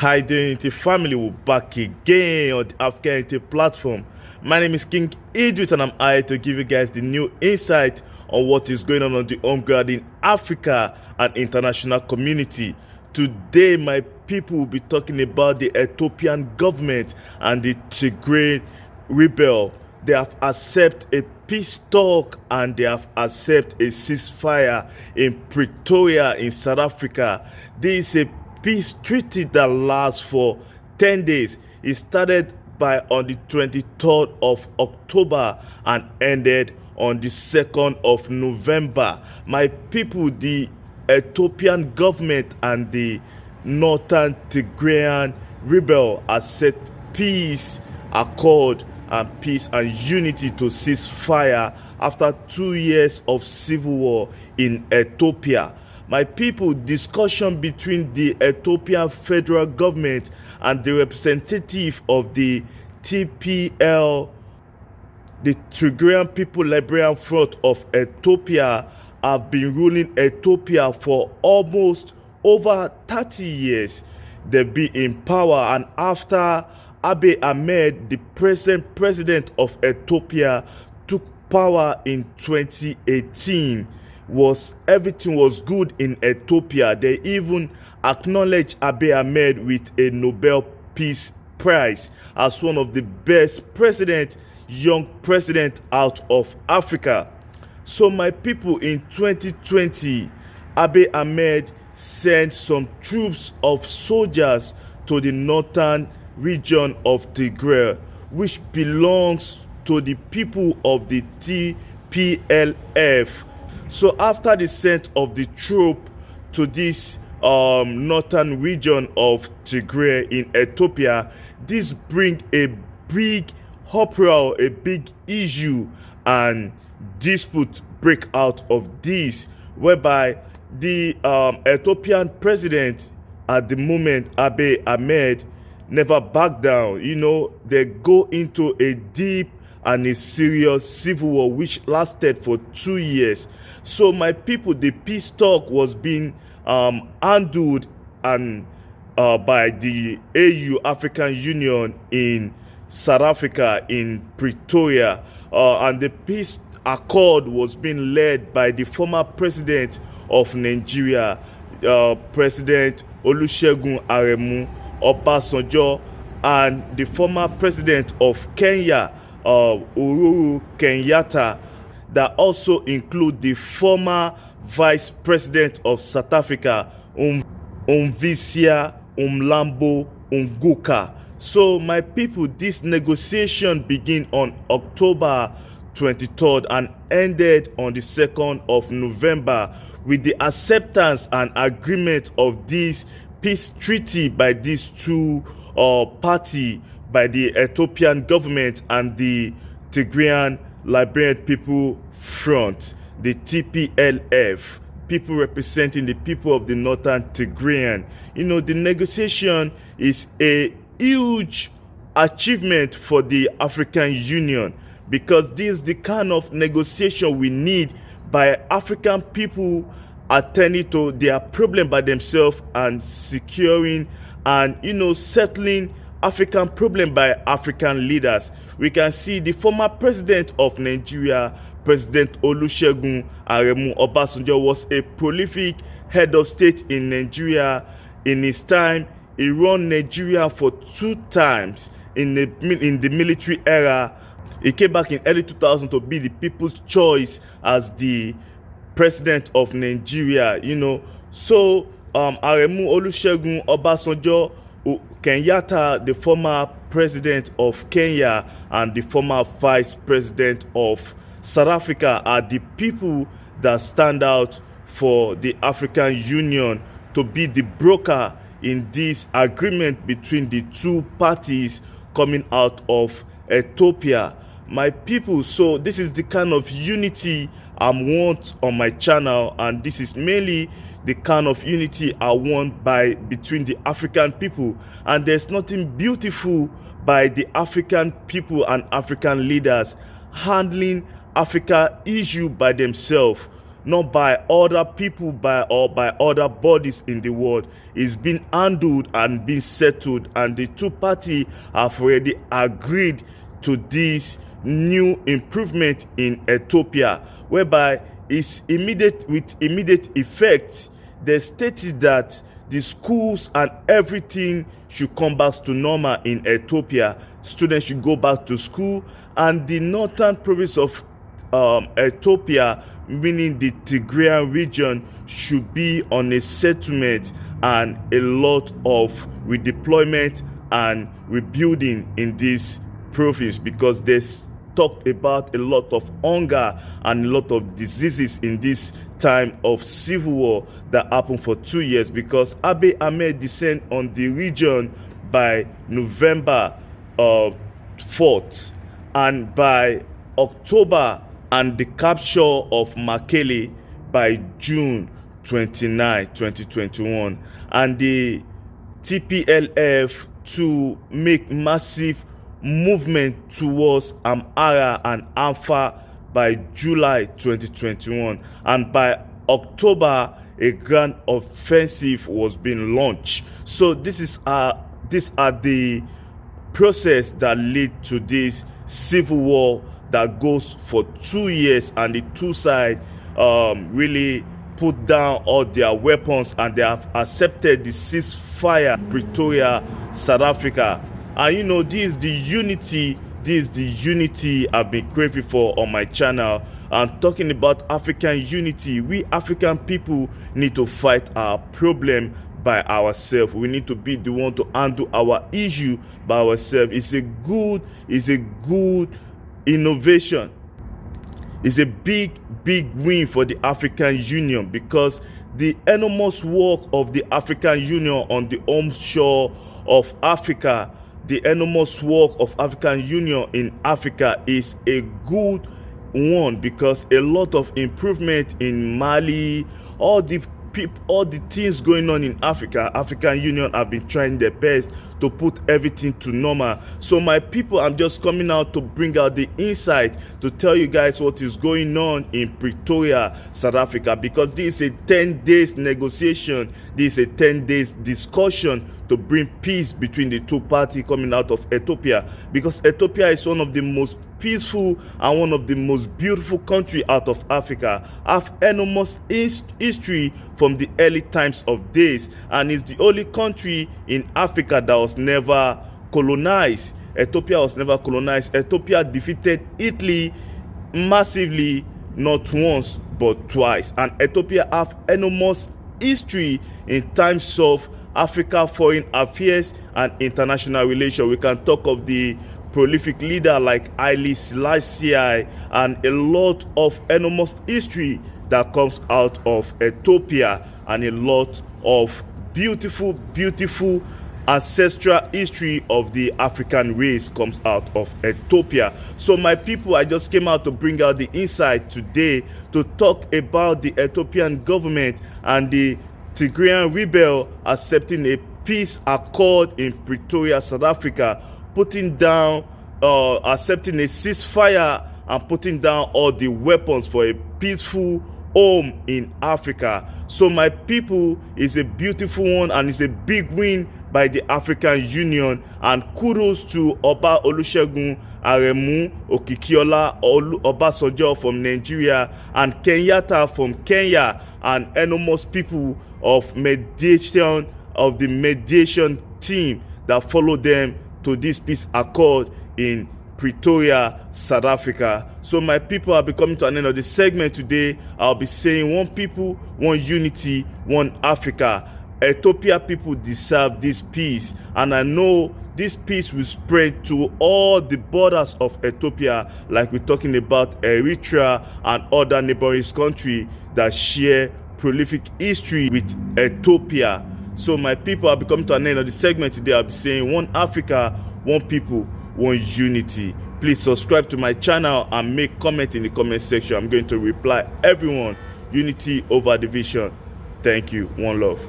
Hi Oneunity family, we're back again on the Africaunity platform. My name is KingIdris and I'm here to give you guys the new insight on what is going on the home ground in Africa and international community. Today, my people will be talking about the Ethiopian government and the Tigray rebel. They have accepted a peace talk and they have accepted a ceasefire in Pretoria in South Africa. This is a peace treaty that lasts for 10 days. It started on the 23rd of October and ended on the 2nd of November. My people, the Ethiopian government and the Northern Tigrayan rebel has set peace accord and peace and unity to cease fire after 2 years of civil war in Ethiopia. My people, discussion between the Ethiopian federal government and the representative of the TPL, the Tigrayan People Liberation Front of Ethiopia, have been ruling Ethiopia for almost over 30 years. They've been in power, and after Abiy Ahmed, the present president of Ethiopia, took power in 2018, everything was good in Ethiopia. They even acknowledged Abiy Ahmed with a Nobel Peace Prize as one of the best young president out of Africa. So my people, in 2020, Abiy Ahmed sent some troops of soldiers to the northern region of Tigray, which belongs to the people of the TPLF. So after the sent of the troop to this northern region of Tigray in Ethiopia, this bring a big uproar, a big issue, and dispute break out of this, whereby the Ethiopian president at the moment, Abiy Ahmed, never back down. They go into a deep and a serious civil war which lasted for 2 years. So my people, the peace talk was being handled and by the AU, African Union, in South Africa, in Pretoria, and the peace accord was being led by the former president of Nigeria, President Olusegun Obasanjo, and the former president of Kenya, Uhuru Kenyatta, that also include the former vice president of South Africa, Umvisia Umlambo Unguka. So my people, this negotiation began on October 23rd and ended on the 2nd of November with the acceptance and agreement of this peace treaty by these two parties, by the Ethiopian government and the Tigrayan Liberation People Front, the TPLF, people representing the people of the Northern Tigrayan. The negotiation is a huge achievement for the African Union, because this is the kind of negotiation we need by African people attending to their problem by themselves and securing and settling African problem by African leaders. We can see the former president of Nigeria, President Olusegun Obasanjo, was a prolific head of state in Nigeria. In his time, he ran Nigeria for 2 times in the military era. He came back in early 2000 to be the people's choice as the president of Nigeria. So Aremu Olusegun Obasanjo Kenyatta, the former president of Kenya and the former vice president of South Africa, are the people that stand out for the African Union to be the broker in this agreement between the two parties coming out of Ethiopia. My people, so this is the kind of unity I want on my channel, and this is mainly the kind of unity I want between the African people. And there's nothing beautiful by the African people and African leaders handling Africa issue by themselves. not by other people or by other bodies in the world. It's been handled and been settled, and the two parties have already agreed to this new improvement in Ethiopia, whereby it's with immediate effect. They stated that the schools and everything should come back to normal in Ethiopia. Students should go back to school, and the northern province of Ethiopia, meaning the Tigrayan region, should be on a settlement and a lot of redeployment and rebuilding in this province, because there's talked about a lot of hunger and a lot of diseases in this time of civil war that happened for 2 years, because Abiy Ahmed descended on the region by November 4th, and by October, and the capture of Mekelle by June 29, 2021, and the TPLF to make massive movement towards Amhara and Afar by July 2021, and by October a grand offensive was being launched. So these are the process that lead to this civil war that goes for 2 years, and the two sides really put down all their weapons, and they have accepted the ceasefire Pretoria, South Africa. And you know, this is the unity I've been craving for on my channel. And talking about African unity, we African people need to fight our problem by ourselves. We need to be the one to handle our issue by ourselves. It's a good innovation. It's a big win for the African Union, because the enormous work of the African Union on the home shore of Africa, the enormous work of African Union in Africa is a good one, because a lot of improvement in Mali, all the things going on in Africa, African Union have been trying their best to put everything to normal. So my people, I'm just coming out to bring out the insight to tell you guys what is going on in Pretoria, South Africa, because this is a 10 days negotiation, this is a 10 days discussion to bring peace between the two parties coming out of Ethiopia, because Ethiopia is one of the most peaceful and one of the most beautiful country out of Africa, have enormous history from the early times of days, and is the only country in Africa that was never colonized. Ethiopia was never colonized. Ethiopia defeated Italy massively, not once but twice, and Ethiopia have enormous history in times of Africa foreign affairs and international relations. We can talk of the prolific leader like Haile Selassie and a lot of enormous history that comes out of Ethiopia, and a lot of beautiful ancestral history of the African race comes out of Ethiopia. So my people, I just came out to bring out the insight today to talk about the Ethiopian government and the Tigrayan rebel accepting a peace accord in Pretoria, South Africa, putting down, accepting a ceasefire and putting down all the weapons for a peaceful home in Africa. So my people, is a beautiful one, and it's a big win by the African Union, and kudos to Oba Olusegun Aremu Okikiola Obasanjo from Nigeria, and Kenyatta from Kenya, and enormous people of the mediation team that followed them to this peace accord in Pretoria, South Africa. So my people, I'll be coming to an end of the segment today. I'll be saying one people, one unity, one Africa. Ethiopia people deserve this peace, and I know this peace will spread to all the borders of Ethiopia, like we're talking about Eritrea and other neighboring countries that share prolific history with Ethiopia. So my people, I'll be coming to an end of the segment today. I'll be saying one Africa, one people, one unity. Please subscribe to my channel and make comment in the comment section. I'm going to reply everyone. Unity over division. Thank you. One love.